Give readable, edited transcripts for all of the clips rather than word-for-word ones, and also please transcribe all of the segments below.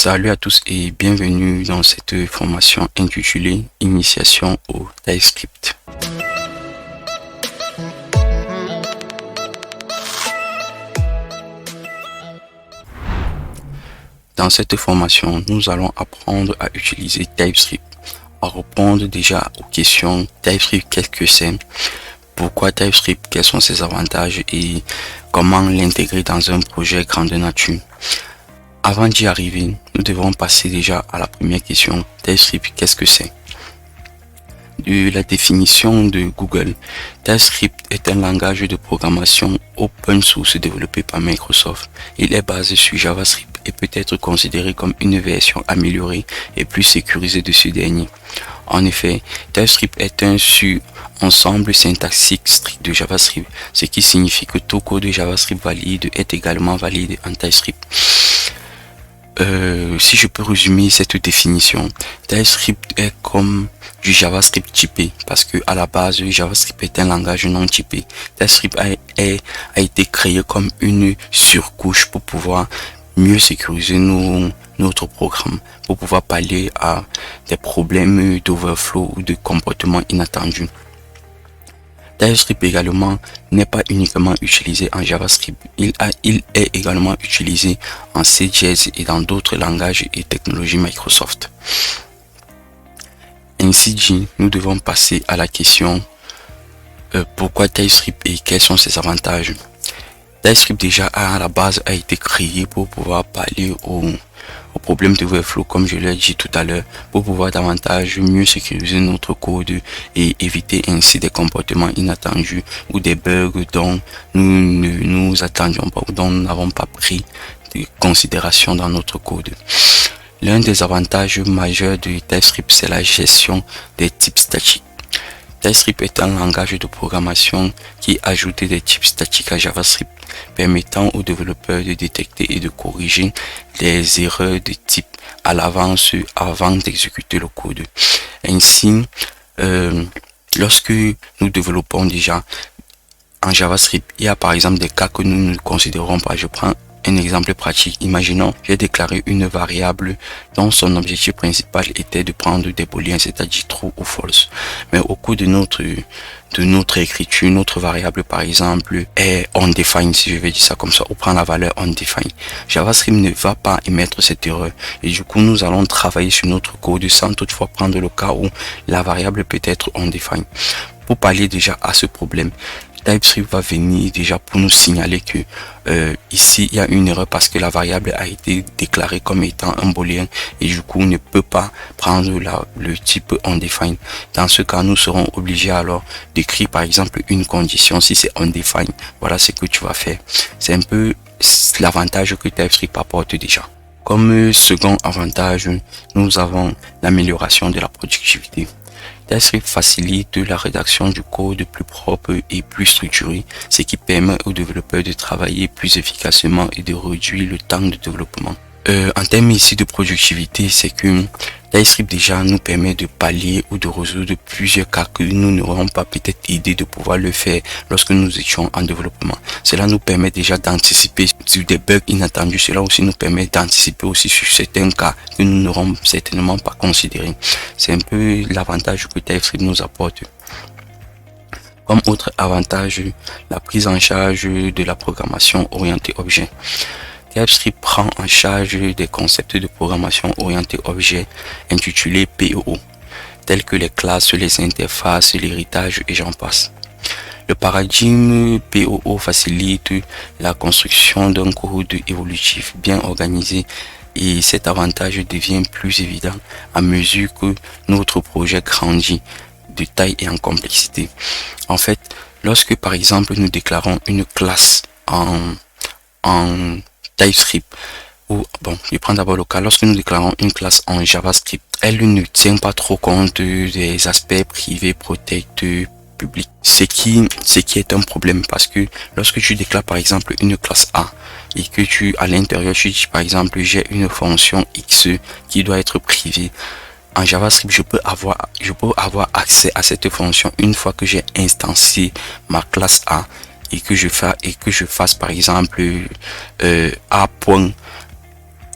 Salut à tous et bienvenue dans cette formation intitulée Initiation au TypeScript. Dans cette formation, nous allons apprendre à utiliser TypeScript, à répondre déjà aux questions TypeScript, qu'est-ce que c'est, pourquoi TypeScript, quels sont ses avantages et comment l'intégrer dans un projet grandeur nature. Avant d'y arriver, nous devrons passer déjà à la première question. TypeScript, qu'est-ce que c'est? De la définition de Google, TypeScript est un langage de programmation open source développé par Microsoft. Il est basé sur JavaScript et peut être considéré comme une version améliorée et plus sécurisée de ce dernier. En effet, TypeScript est un ensemble syntaxique strict de JavaScript, ce qui signifie que tout code de JavaScript valide est également valide en TypeScript. Si je peux résumer cette définition, TypeScript est comme du JavaScript typé parce que à la base JavaScript est un langage non typé. TypeScript a été créé comme une surcouche pour pouvoir mieux sécuriser notre programme, pour pouvoir pallier à des problèmes d'overflow ou de comportement inattendu. TypeScript également n'est pas uniquement utilisé en JavaScript, il est également utilisé en CJS et dans d'autres langages et technologies Microsoft. Ainsi dit, nous devons passer à la question pourquoi TypeScript et quels sont ses avantages. TypeScript déjà à la base a été créé pour pouvoir pallier au problème d'overflow, comme je l'ai dit tout à l'heure, pour pouvoir davantage mieux sécuriser notre code et éviter ainsi des comportements inattendus ou des bugs dont nous ne nous attendions pas ou dont nous n'avons pas pris de considération dans notre code. L'un des avantages majeurs de TypeScript, c'est la gestion des types statiques. TypeScript est un langage de programmation qui ajoute des types statiques à JavaScript, permettant aux développeurs de détecter et de corriger les erreurs de type à l'avance avant d'exécuter le code. Ainsi, lorsque nous développons déjà en JavaScript, il y a par exemple des cas que nous ne considérons pas. Je prends un exemple pratique. Imaginons, j'ai déclaré une variable dont son objectif principal était de prendre des booléens, c'est-à-dire true ou false. Mais au cours de notre écriture, notre variable par exemple est undefined, si je vais dire ça comme ça, ou prend la valeur undefined. JavaScript ne va pas émettre cette erreur et du coup nous allons travailler sur notre code sans toutefois prendre le cas où la variable peut être undefined. Pour pallier déjà à ce problème, TypeScript va venir déjà pour nous signaler que ici il y a une erreur parce que la variable a été déclarée comme étant un booléen et du coup ne peut pas prendre le type undefined. Dans ce cas, nous serons obligés alors d'écrire par exemple une condition. Si c'est undefined, voilà ce que tu vas faire. C'est un peu l'avantage que TypeScript apporte déjà. Comme second avantage, nous avons l'amélioration de la productivité. TypeScript facilite la rédaction du code plus propre et plus structuré, ce qui permet aux développeurs de travailler plus efficacement et de réduire le temps de développement. En termes ici de productivité, c'est que TypeScript déjà nous permet de pallier ou de résoudre plusieurs cas que nous n'aurons pas peut-être idée de pouvoir le faire lorsque nous étions en développement. Cela nous permet déjà d'anticiper sur des bugs inattendus. Cela aussi nous permet d'anticiper aussi sur certains cas que nous n'aurons certainement pas considérés. C'est un peu l'avantage que TypeScript nous apporte. Comme autre avantage, la prise en charge de la programmation orientée objet. TypeScript prend en charge des concepts de programmation orientée objet intitulés POO, tels que les classes, les interfaces, l'héritage et j'en passe. Le paradigme POO facilite la construction d'un code évolutif bien organisé et cet avantage devient plus évident à mesure que notre projet grandit de taille et en complexité. En fait, lorsque par exemple nous déclarons une classe en TypeScript, ou bon, je prends d'abord le cas, lorsque nous déclarons une classe en JavaScript, elle ne tient pas trop compte des aspects privés, protectés, publics, ce qui est un problème parce que lorsque tu déclares par exemple une classe A et que à l'intérieur tu dis par exemple j'ai une fonction X qui doit être privée, en JavaScript je peux avoir accès à cette fonction une fois que j'ai instancié ma classe A et que je fasse par exemple A.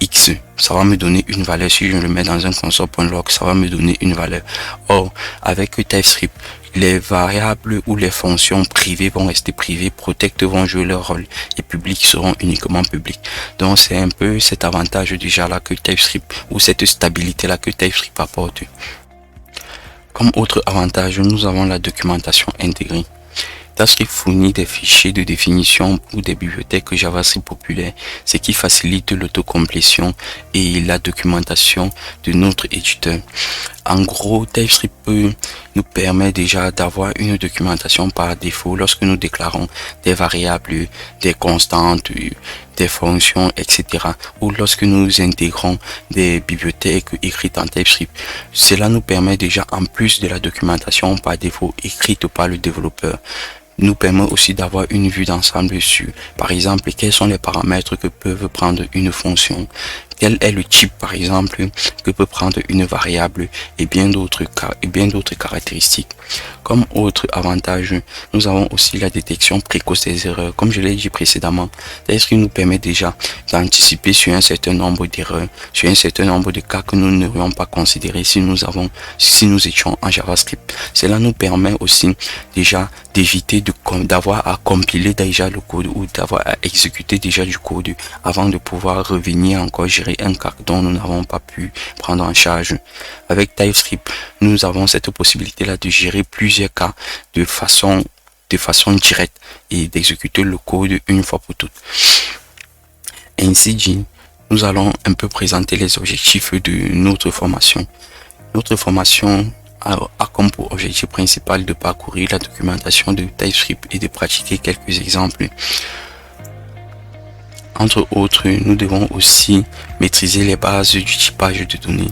X, ça va me donner une valeur. Si je le mets dans un console.log, ça va me donner une valeur. Or, avec TypeScript, les variables ou les fonctions privées vont rester privées, protect vont jouer leur rôle et public seront uniquement publics. Donc, c'est un peu cet avantage déjà là que TypeScript, ou cette stabilité là que TypeScript apporte. Comme autre avantage, nous avons la documentation intégrée. TypeScript fournit des fichiers de définition ou des bibliothèques JavaScript populaires, ce qui facilite l'autocomplétion et la documentation de notre éditeur. En gros, TypeScript nous permet déjà d'avoir une documentation par défaut lorsque nous déclarons des variables, des constantes, des fonctions, etc. Ou lorsque nous intégrons des bibliothèques écrites en TypeScript. Cela nous permet déjà, en plus de la documentation par défaut écrite par le développeur, nous permet aussi d'avoir une vue d'ensemble sur, par exemple, quels sont les paramètres que peuvent prendre une fonction, quel est le type, par exemple, que peut prendre une variable et bien d'autres caractéristiques. Comme autre avantage, nous avons aussi la détection précoce des erreurs. Comme je l'ai dit précédemment, TypeScript nous permet déjà d'anticiper sur un certain nombre d'erreurs, sur un certain nombre de cas que nous n'aurions pas considérés si nous étions en JavaScript. Cela nous permet aussi déjà d'éviter d'avoir à compiler déjà le code ou d'avoir à exécuter déjà du code avant de pouvoir revenir encore gérer un cas dont nous n'avons pas pu prendre en charge. Avec TypeScript, nous avons cette possibilité là de gérer plusieurs cas de façon directe et d'exécuter le code une fois pour toutes. Ainsi dit, nous allons un peu présenter les objectifs de notre formation. Notre formation a comme pour objectif principal de parcourir la documentation de TypeScript et de pratiquer quelques exemples. Entre autres, nous devons aussi maîtriser les bases du typage de données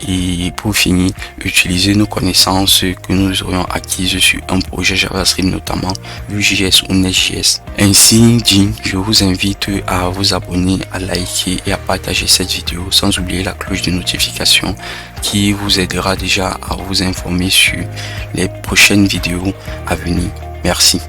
et pour finir, utiliser nos connaissances que nous aurions acquises sur un projet JavaScript, notamment Vue.js ou Next.js. Ainsi dit, je vous invite à vous abonner, à liker et à partager cette vidéo sans oublier la cloche de notification qui vous aidera déjà à vous informer sur les prochaines vidéos à venir. Merci.